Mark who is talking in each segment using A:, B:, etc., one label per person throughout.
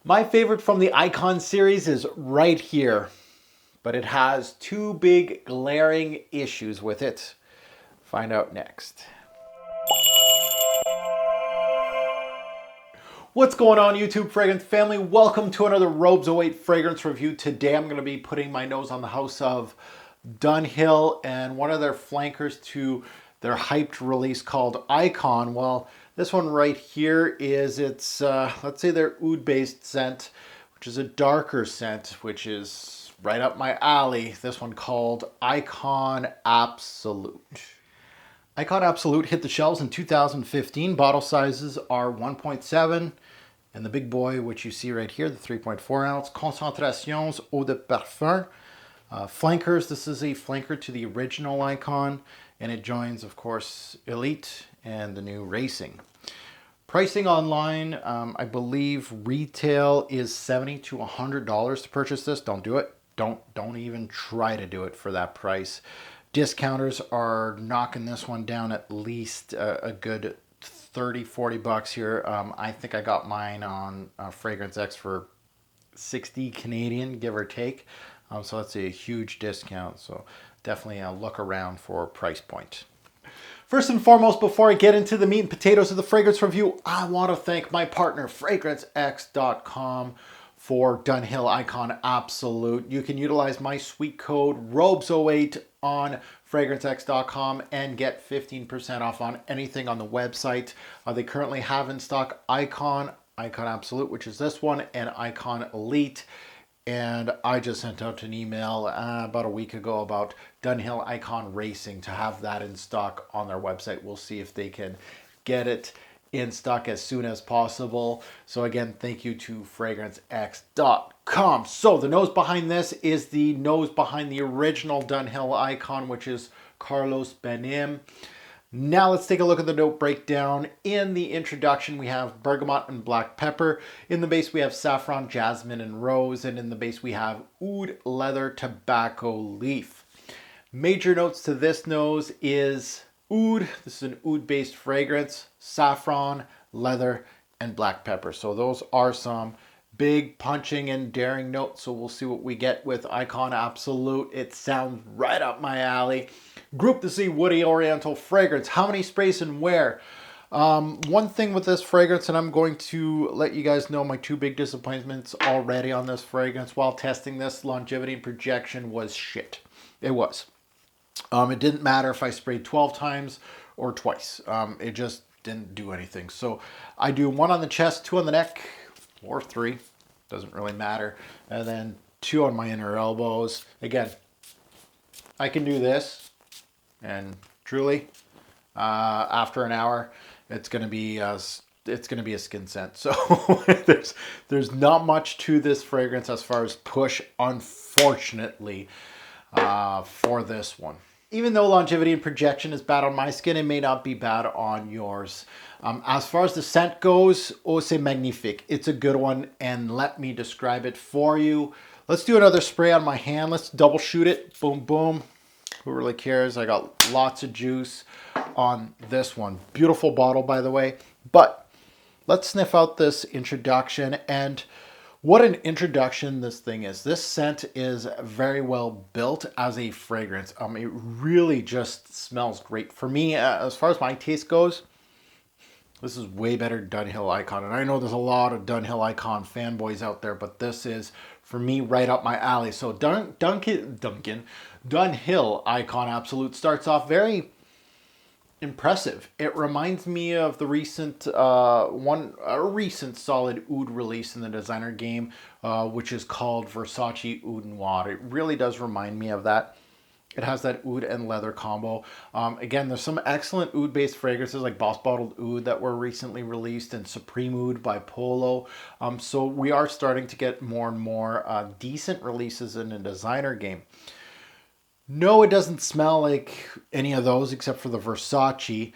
A: My favorite from the Icon series is right here, but it has two big glaring issues with it. Find out next. What's going on, YouTube fragrance family? Welcome to another Robes 08 fragrance review. Today I'm going to be putting my nose on the house of Dunhill and one of their flankers to their hyped release called Icon. Well, this one right here is let's say their oud based scent, which is a darker scent, which is right up my alley. This one called Icon Absolute. Icon Absolute hit the shelves in 2015. Bottle sizes are 1.7 and the big boy, which you see right here, the 3.4 ounce. Concentrations eau de parfum. Flankers, this is a flanker to the original Icon, and it joins, of course, Elite and the new Racing. Pricing online, I believe retail is $70 to $100 to purchase this. Don't do it. Don't even try to do it for that price. Discounters are knocking this one down at least a good 30-40 bucks here. I think I got mine on Fragrance X for 60 Canadian, give or take. So that's a huge discount. So definitely look around for a price point. First and foremost, before I get into the meat and potatoes of the fragrance review, I want to thank my partner, FragranceX.com, for Dunhill Icon Absolute. You can utilize my sweet code ROBES08 on FragranceX.com and get 15% off on anything on the website. They currently have in stock Icon Absolute, which is this one, and Icon Elite. And I just sent out an email about a week ago about Dunhill Icon Racing to have that in stock on their website. We'll see if they can get it in stock as soon as possible. So again, thank you to FragranceX.com. So the nose behind this is the nose behind the original Dunhill Icon, which is Carlos Benim. Now let's take a look at the note breakdown. In the introduction, we have bergamot and black pepper. In the base, we have saffron, jasmine, and rose. And in the base, we have oud, leather, tobacco, leaf. Major notes to this nose is oud. This is an oud-based fragrance, saffron, leather, and black pepper. So those are some big punching and daring notes. So we'll see what we get with Icon Absolute. It sounds right up my alley. Group the C Woody Oriental fragrance. How many sprays and where? One thing with this fragrance, and I'm going to let you guys know my two big disappointments already on this fragrance while testing this, longevity and projection was shit. It was. It didn't matter if I sprayed 12 times or twice. It just didn't do anything. So I do one on the chest, two on the neck, or three. Doesn't really matter. And then two on my inner elbows. Again, I can do this. And truly, after an hour, it's going to be a skin scent. So there's not much to this fragrance as far as push, unfortunately, for this one. Even though longevity and projection is bad on my skin, it may not be bad on yours. As far as the scent goes, oh, c'est magnifique. It's a good one, and let me describe it for you. Let's do another spray on my hand. Let's double shoot it. Boom, boom. Who really cares? I got lots of juice on this one. Beautiful bottle, by the way. But let's sniff out this introduction. And what an introduction this thing is. This scent is very well built as a fragrance. It really just smells great. For me, as far as my taste goes, this is way better than Dunhill Icon. And I know there's a lot of Dunhill Icon fanboys out there, but this is, for me, right up my alley. So Dunhill Icon Absolute starts off very impressive. It reminds me of the recent recent solid oud release in the designer game, which is called Versace Oud Noir. It really does remind me of that. It has that oud and leather combo. Again, there's some excellent oud-based fragrances like Boss Bottled Oud that were recently released and Supreme Oud by Polo. So we are starting to get more and more decent releases in a designer game. No, it doesn't smell like any of those except for the Versace,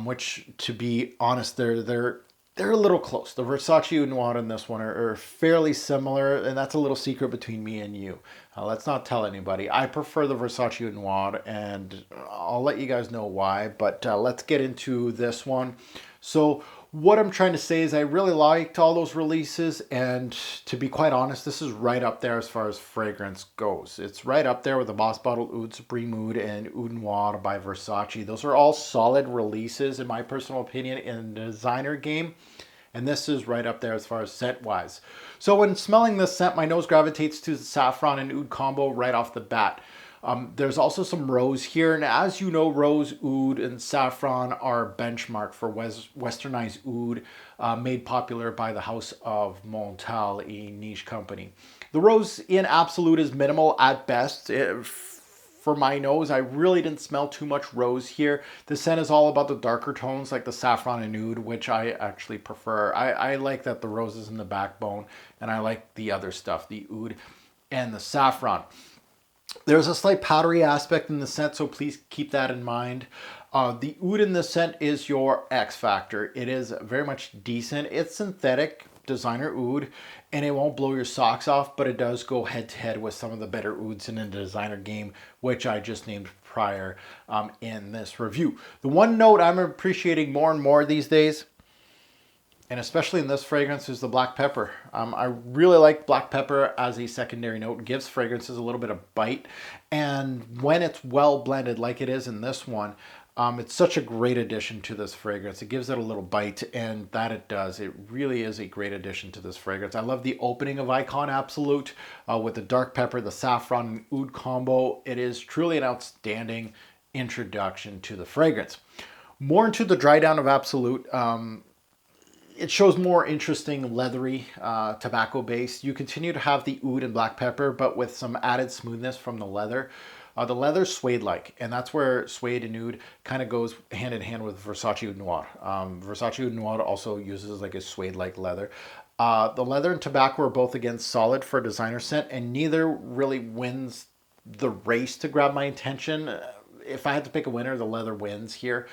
A: which, to be honest, they're a little close. The Versace Oud Noir and this one are fairly similar, and that's a little secret between me and you. Let's not tell anybody. I prefer the Versace Oud Noir, and I'll let you guys know why, but let's get into this one. So What I'm trying to say is I really liked all those releases, and to be quite honest, this is right up there as far as fragrance goes. It's right up there with the Boss Bottle Oud Supreme Oud and Oud Noir by Versace. Those are all solid releases in my personal opinion in the designer game, and this is right up there as far as scent wise. So when smelling this scent, my nose gravitates to the saffron and oud combo right off the bat. There's also some rose here, and as you know, rose, oud, and saffron are benchmark for westernized oud, made popular by the House of Montal, a niche company. The rose in Absolute is minimal at best. For my nose, I really didn't smell too much rose here. The scent is all about the darker tones like the saffron and oud, which I actually prefer. I like that the rose is in the backbone, and I like the other stuff, the oud and the saffron. There's a slight powdery aspect in the scent, so please keep that in mind. The oud in the scent is your X factor. It is very much decent. It's synthetic, designer oud, and it won't blow your socks off, but it does go head to head with some of the better ouds in the designer game, which I just named prior in this review. The one note I'm appreciating more and more these days, and especially in this fragrance, is the black pepper. I really like black pepper as a secondary note. It gives fragrances a little bit of bite. And when it's well blended, like it is in this one, it's such a great addition to this fragrance. It gives it a little bite, and that it does. It really is a great addition to this fragrance. I love the opening of Icon Absolute with the dark pepper, the saffron, and oud combo. It is truly an outstanding introduction to the fragrance. More into the dry down of Absolute. It shows more interesting leathery tobacco base. You continue to have the oud and black pepper, but with some added smoothness from the leather. The leather's suede-like, and that's where suede and oud kind of goes hand in hand with Versace Oud Noir. Versace Oud Noir also uses like a suede-like leather. The leather and tobacco are both, again, solid for a designer scent, and neither really wins the race to grab my attention. If I had to pick a winner, the leather wins here.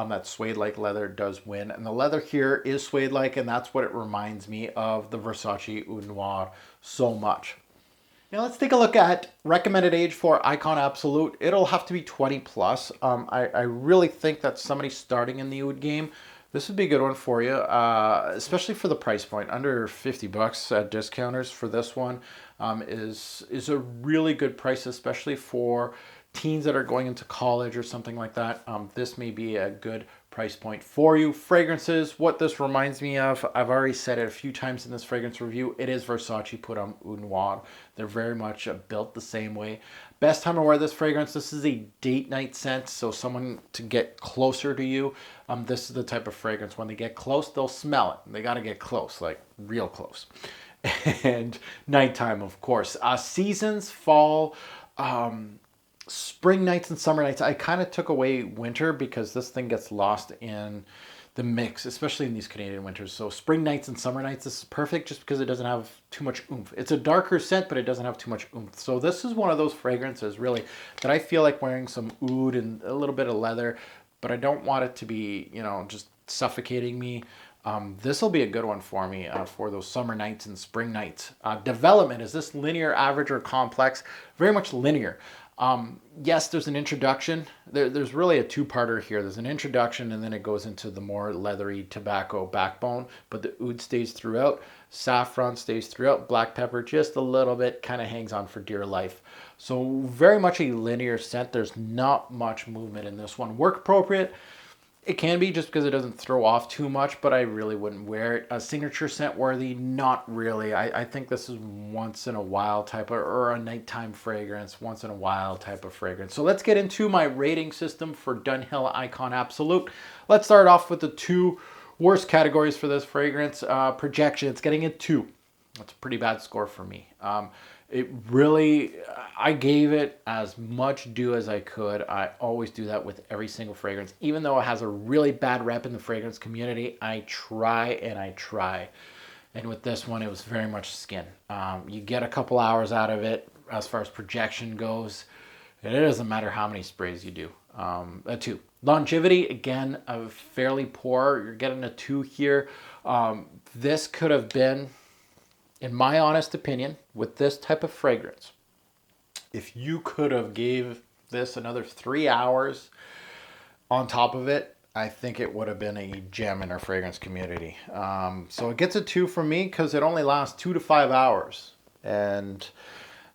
A: That suede-like leather does win. And the leather here is suede-like, and that's what it reminds me of the Versace Oud Noir so much. Now let's take a look at recommended age for Icon Absolute. It'll have to be 20 plus. I really think that somebody starting in the oud game, this would be a good one for you, especially for the price point. Under 50 bucks at discounters for this one is a really good price, especially for teens that are going into college or something like that. This may be a good price point for you. Fragrances, what this reminds me of, I've already said it a few times in this fragrance review, it is Versace put on Oud Noir. They're very much built the same way. Best time to wear this fragrance, this is a date night scent, so someone to get closer to you, this is the type of fragrance. When they get close, they'll smell it. They got to get close, like real close. And nighttime, of course. Seasons, fall, spring nights and summer nights. I kind of took away winter because this thing gets lost in the mix, especially in these Canadian winters. So spring nights and summer nights, this is perfect just because it doesn't have too much oomph. It's a darker scent, but it doesn't have too much oomph. So this is one of those fragrances really that I feel like wearing some oud and a little bit of leather, but I don't want it to be, you know, just suffocating me. This will be a good one for me for those summer nights and spring nights. Development, is this linear, average, or complex? Very much linear. Yes, there's an introduction. There's really a two-parter here. There's an introduction, and then it goes into the more leathery tobacco backbone, but the oud stays throughout. Saffron stays throughout. Black pepper just a little bit, kind of hangs on for dear life. So very much a linear scent. There's not much movement in this one. Work appropriate. It can be just because it doesn't throw off too much, but I really wouldn't wear it. A signature scent worthy, not really. I think this is once in a while type of, or a nighttime fragrance, once in a while type of fragrance. So let's get into my rating system for Dunhill Icon Absolute. Let's start off with the two worst categories for this fragrance. Projection, it's getting a 2. That's a pretty bad score for me. It really, I gave it as much due as I could. I always do that with every single fragrance. Even though it has a really bad rep in the fragrance community, I try and I try. And with this one, it was very much skin. You get a couple hours out of it as far as projection goes. And it doesn't matter how many sprays you do. A 2. Longevity, again, fairly poor. You're getting a 2 here. This could have been, in my honest opinion, with this type of fragrance, if you could have gave this another 3 hours on top of it, I think it would have been a gem in our fragrance community. So it gets a 2 from me because it only lasts 2 to 5 hours. And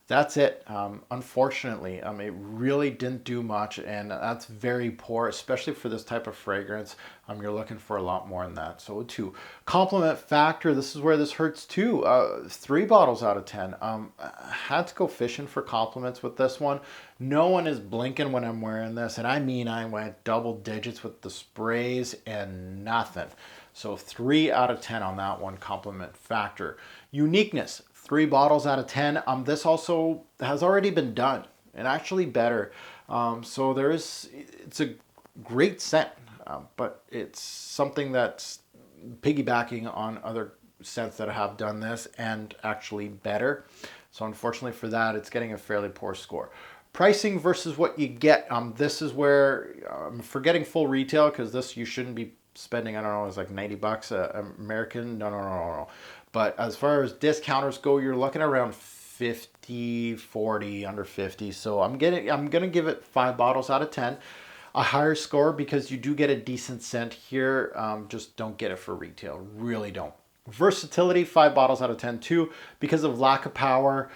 A: that's it. Unfortunately, it really didn't do much, and that's very poor, especially for this type of fragrance. You're looking for a lot more than that. So 2. Compliment factor, this is where this hurts too. 3 bottles out of 10. I had to go fishing for compliments with this one. No one is blinking when I'm wearing this, and I mean I went double digits with the sprays and nothing. So 3 out of 10 on that one, compliment factor. Uniqueness, 3 bottles out of 10. This also has already been done and actually better. So it's a great scent, but it's something that's piggybacking on other scents that have done this and actually better. So unfortunately for that, it's getting a fairly poor score. Pricing versus what you get. This is where I'm forgetting full retail because this you shouldn't be spending, I don't know, it's like 90 bucks American. No. But as far as discounters go, you're looking around 50, 40, under 50. So I'm going to give it 5 bottles out of 10. A higher score because you do get a decent scent here. Just don't get it for retail. Really don't. Versatility, 5 bottles out of 10 too. Because of lack of power,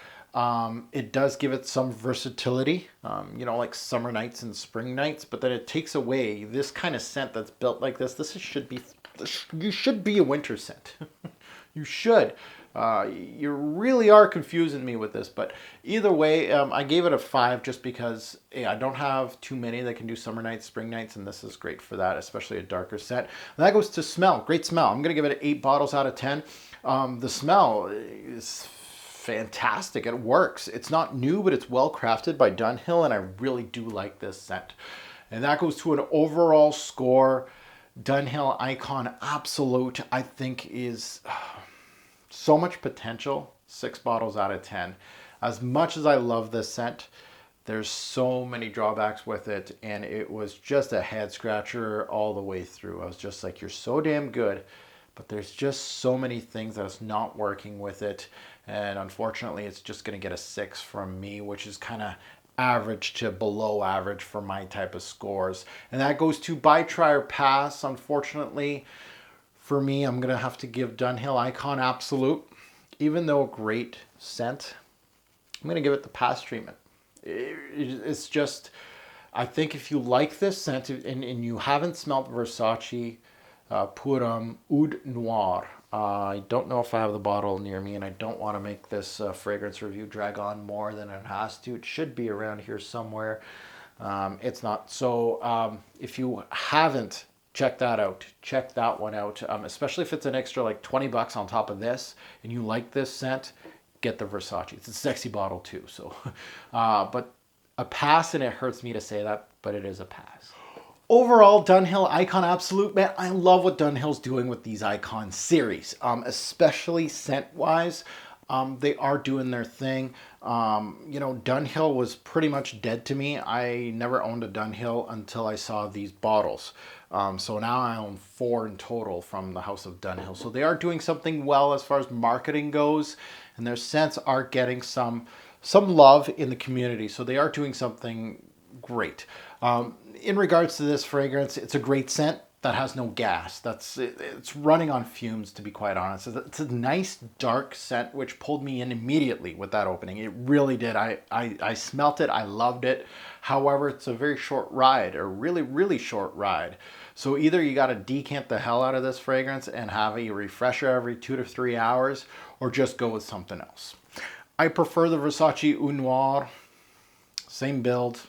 A: it does give it some versatility, like summer nights and spring nights, but then it takes away this kind of scent that's built like this. You should be a winter scent. You should. You really are confusing me with this, but either way, I gave it a 5 just because I don't have too many that can do summer nights, spring nights, and this is great for that, especially a darker scent. And that goes to smell. Great smell. I'm going to give it 8 bottles out of 10. The smell is fantastic. It works. It's not new, but it's well crafted by Dunhill, and I really do like this scent. And that goes to an overall score. Dunhill Icon Absolute, I think, is so much potential. 6 bottles out of 10. As much as I love this scent, there's so many drawbacks with it, and it was just a head scratcher all the way through. I was just like, you're so damn good, but there's just so many things that's not working with it, and unfortunately it's just going to get a 6 from me, which is kind of average to below average for my type of scores. And that goes to buy, try, or pass. Unfortunately for me, I'm going to have to give Dunhill Icon Absolute, even though a great scent, I'm going to give it the pass treatment. It's just, I think if you like this scent and you haven't smelled Versace Pour Homme Oud Noir, I don't know if I have the bottle near me, and I don't want to make this fragrance review drag on more than it has to. It should be around here somewhere. It's not. So if you haven't checked that out, check that one out, especially if it's an extra like 20 bucks on top of this and you like this scent, get the Versace. It's a sexy bottle too. So, but a pass, and it hurts me to say that, but it is a pass. Overall, Dunhill Icon Absolute, man, I love what Dunhill's doing with these Icon series, especially scent-wise. They are doing their thing. Dunhill was pretty much dead to me. I never owned a Dunhill until I saw these bottles. So now I own 4 in total from the House of Dunhill. So they are doing something well as far as marketing goes, and their scents are getting some love in the community. So they are doing something great. In regards to this fragrance, it's a great scent that has no gas. It's running on fumes, to be quite honest. It's a nice dark scent which pulled me in immediately with that opening. It really did. I smelt it. I loved it. However, it's a very short ride, a really, really short ride. So either you got to decant the hell out of this fragrance and have a refresher every 2 to 3 hours, or just go with something else. I prefer the Versace Oud Noir. Same build,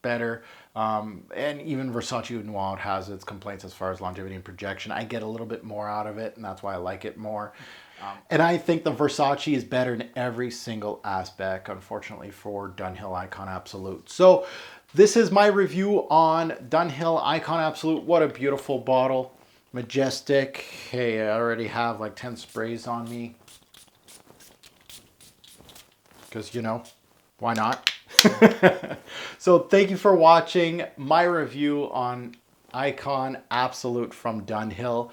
A: better. And even Versace Oud Noir has its complaints as far as longevity and projection. I get a little bit more out of it, and that's why I like it more. And I think the Versace is better in every single aspect, unfortunately, for Dunhill Icon Absolute. So this is my review on Dunhill Icon Absolute. What a beautiful bottle. Majestic. Hey, I already have like 10 sprays on me. Because, why not? So thank you for watching my review on Icon Absolute from Dunhill.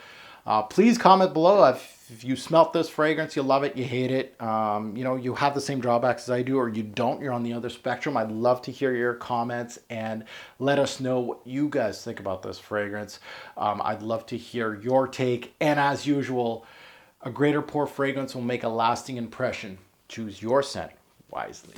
A: Please comment below if you smelt this fragrance, you love it, you hate it, you know, you have the same drawbacks as I do, or you don't, you're on the other spectrum. I'd love to hear your comments and let us know what you guys think about this fragrance. I'd love to hear your take. And as usual, a greater pour fragrance will make a lasting impression. Choose your scent wisely.